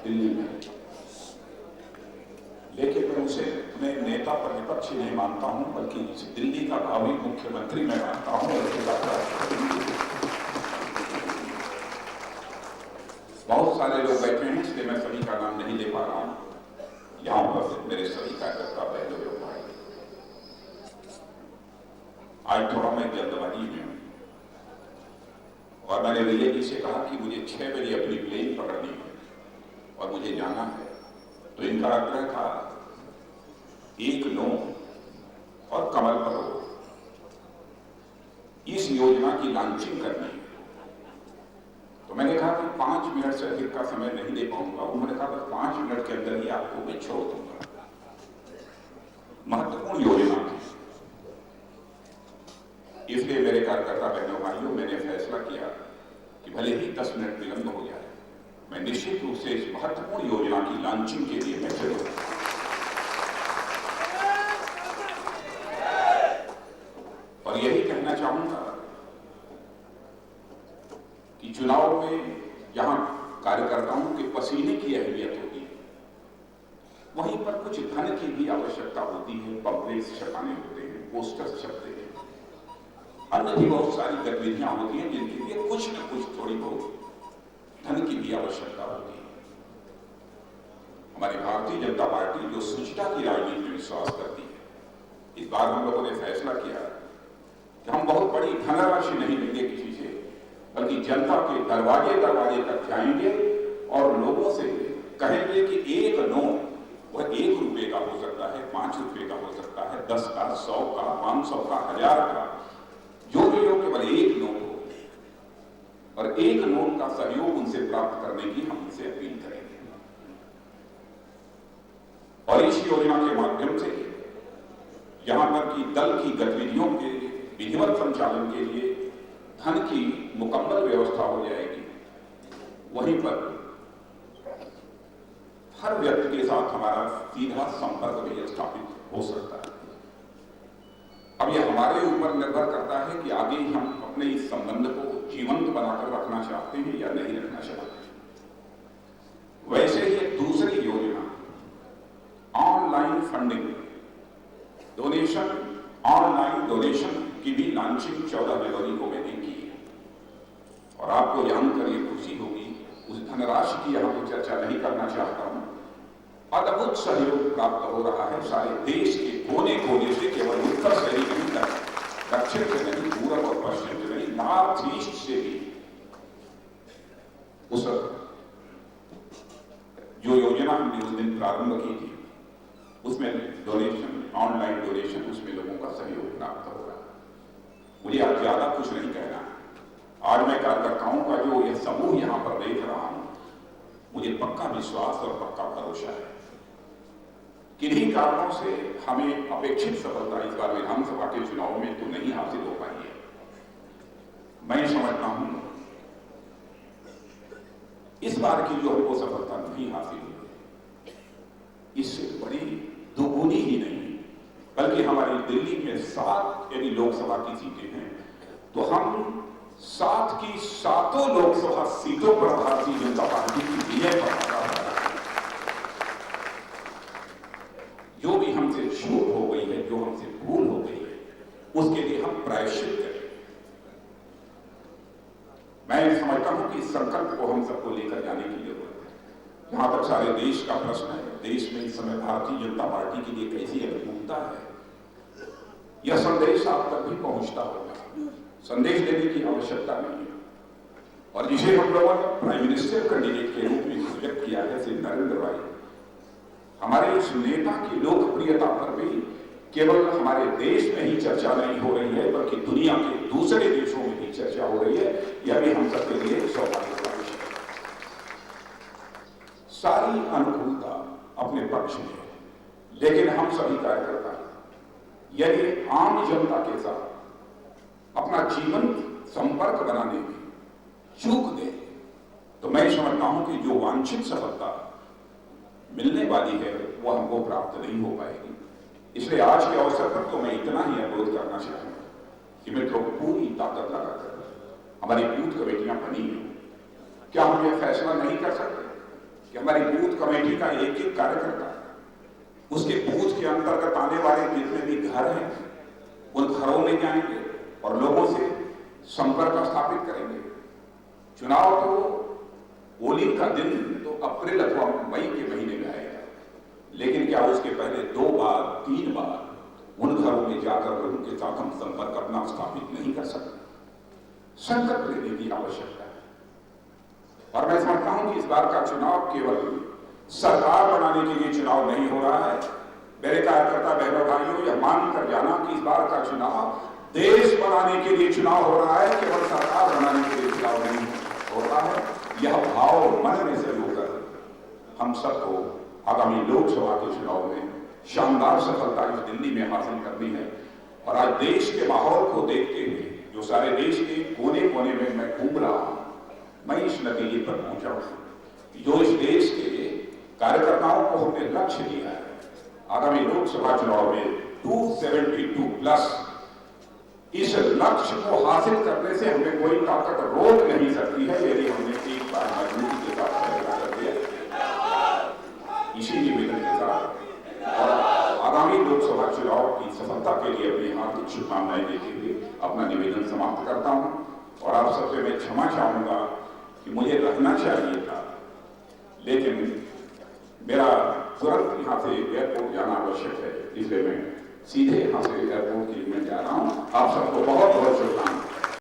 दिल्ली में, लेकिन मैं नेता प्रतिपक्ष नहीं मानता हूं, बल्कि दिल्ली का भावी मुख्यमंत्री मैं मानता हूं। बहुत सारे लोग बैठे हैं, इसलिए मैं सभी का नाम नहीं ले पा रहा हूं। यहां पर मेरे सभी कार्यकर्ता बहनों और भाई, आज थोड़ा मैं जल्दबाजी में हूं और मैंने रिले जी से कहा कि मुझे 6 बजे अपनी प्लेन पकड़नी है और मुझे जाना है। तो इनका आग्रह था 1 9 और कमल पर इस योजना की लॉन्चिंग करनी है। तो मैंने कहा कि 5 मिनट से अधिक का समय नहीं दे पाऊंगा। उन्होंने कहा कि 5 मिनट के अंदर ही आपको मैं छोड़ दूंगा। महत्वपूर्ण योजना थी, इसलिए मेरे कार्यकर्ता बहनों भाइयों, मैंने फैसला किया कि भले ही 10 मिनट विलंब हो जाए, मैं निश्चित रूप से इस महत्वपूर्ण योजना की लॉन्चिंग के लिए मैं जरूर। और यही कहना चाहूंगा कि चुनाव में जहां कार्यकर्ताओं के पसीने की अहमियत होती है, वहीं पर कुछ धन की भी आवश्यकता होती है। पम्पलेट्स छपाने होते हैं, पोस्टर्स छपते हैं, अन्य भी बहुत सारी गतिविधियां होती हैं जिनके लिए कुछ न कुछ थोड़ी बहुत धन की भी आवश्यकता होती है। हमारी भारतीय जनता पार्टी जो शुचिता की राजनीति में विश्वास करती है, इस बार हम लोगों ने फैसला किया कि हम बहुत बड़ी धनराशि नहीं लेंगे किसी से, बल्कि जनता के दरवाजे दरवाजे तक जाएंगे और लोगों से कहेंगे कि 1 नोट वह 1 रुपए का हो सकता है, 5 रुपए का हो सकता है, 10 का, 100 का, 500 का, 1000 का, जो भी हो, केवल 1 नोट हो। और 1 नोट का सहयोग उनसे प्राप्त करने की हम उनसे अपील करेंगे। और इस योजना के माध्यम से यहां पर की दल की गतिविधियों के विधिवत संचालन के लिए धन की मुकम्मल व्यवस्था हो जाएगी। वहीं पर हर व्यक्ति के साथ हमारा सीधा संपर्क भी स्थापित हो सकता है। अब यह हमारे ऊपर निर्भर करता है कि आगे हम अपने इस संबंध को जीवंत बनाकर रखना चाहते हैं या नहीं रखना चाहते हैं। वैसे ही एक दूसरी योजना, online funding donation, online donation की भी लॉन्चिंग 14 जनवरी को मैंने की है। और आपको जानकर ये खुशी होगी, उस धनराशि की यहां पर चर्चा नहीं करना चाहता हूं। अद्भुत सहयोग प्राप्त हो रहा है सारे देश के कोने कोने से, केवल उत्तर से ही नहीं, दक्षिण से नहीं, पूर्व और पश्चिम से नहीं, नॉर्थ ईस्ट से भी। उस जो योजना हमने उस दिन प्रारंभ की थी, उसमें डोनेशन, ऑनलाइन डोनेशन, उसमें लोगों का सहयोग प्राप्त हो रहा है। मुझे आज ज्यादा कुछ नहीं कहना। आज मैं कार्यकर्ताओं का जो यह समूह यहां पर देख रहा हूं, मुझे पक्का विश्वास और पक्का भरोसा है। किन्हीं कारणों से हमें अपेक्षित सफलता इस बार विधानसभा के चुनाव में तो नहीं हासिल हो पाई है। मैं समझता हूं इस बार की जो हमको सफलता नहीं हासिल हुई, इससे बड़ी दोगुनी ही नहीं, बल्कि हमारी दिल्ली में 7 यदि लोकसभा की सीटें हैं, तो हम 7 की 7 लोकसभा सीटों पर भारतीय जनता पार्टी की विजय पर जो भी हमसे चूक हो गई है, जो हमसे भूल हो गई है, उसके लिए हम प्रायश्चित करें। मैं समझता हूं कि इस संकल्प को हम सबको लेकर जाने की जरूरत है। जहां तक सारे देश का प्रश्न है, देश में इस समय भारतीय जनता पार्टी के लिए कैसी अनुकूलता है, यह संदेश आप तक भी पहुंचता होगा। संदेश देने की आवश्यकता नहीं है। और जिसे हम लोगों ने प्राइम मिनिस्टर कैंडिडेट के रूप में सिलेक्ट किया है, श्री नरेंद्र भाई, हमारे इस नेता की लोकप्रियता पर भी केवल हमारे देश में ही चर्चा नहीं हो रही है, बल्कि दुनिया के दूसरे देशों में भी चर्चा हो रही है। यह भी हम सबके लिए सौभाग्य का विषय है। सारी अनुकूलता अपने पक्ष में है, लेकिन हम सभी कार्यकर्ता यदि आम जनता के साथ अपना जीवन संपर्क बनाने में चूक दे, तो मैं समझता हूं कि जो वांछित सफलता मिलने वाली है वो हमको प्राप्त नहीं हो पाएगी। इसलिए आज के अवसर पर तो मैं इतना ही अनुरोध करना चाहूंगा कि मित्रों, पूरी ताकत लगाकर हमारी बूथ कमेटियां बनी हैं। क्या हम यह फैसला नहीं कर सकते कि हमारी बूथ कमेटी का एक एक कार्यकर्ता उसके बूथ के अंतर्गत आने वाले जितने भी घर हैं उन घरों में जाएंगे और लोगों से संपर्क स्थापित करेंगे। चुनाव तो पोलिंग का दिन तो अप्रैल अथवा मई के महीने में आएगा, लेकिन क्या उसके पहले 2 बार 3 बार उन घरों में जाकर उनके साथ हम संपर्क अपना स्थापित नहीं कर सकते? संकल्प लेने की आवश्यकता है। और मैं समझता हूं कि इस बार का चुनाव केवल सरकार बनाने के लिए चुनाव नहीं हो रहा है। मेरे कार्यकर्ता बहनों भाइयों, यह मानकर जाना कि इस बार का चुनाव देश बनाने के लिए चुनाव हो रहा है, केवल सरकार बनाने के लिए चुनाव नहीं हो रहा है। यह भाव मन में से होकर हम सबको आगामी लोकसभा के चुनाव में शानदार सफलता इस दिल्ली में हासिल करनी है। और आज देश के माहौल को देखते हुए जो सारे देश के कोने कोने में मैं घूम रहा हूं, मैं इस नतीजे पर पहुंचा हूं जो इस देश के कार्यकर्ताओं को हमने लक्ष्य दिया है आगामी लोकसभा चुनाव में 272 प्लस, इस लक्ष्य को हासिल करने से हमें कोई ताकत रोक नहीं सकती है यदि हमने एक बार मजबूती के साथ फैसला कर दिया। इसी निवेदन के साथ और आगामी लोकसभा चुनाव की सफलता के लिए अपनी हार्दिक शुभकामनाएं देते हुए अपना निवेदन समाप्त करता हूं। और आप सबसे मैं क्षमा चाहूंगा कि मुझे रहना चाहिए था, लेकिन मेरा तुरंत यहाँ से एयरपोर्ट जाना आवश्यक है, इसलिए मैं सीधे यहाँ से एयरपोर्ट के लिए मैं जा रहा हूँ। आप सबको बहुत बहुत शुभकामनाएं।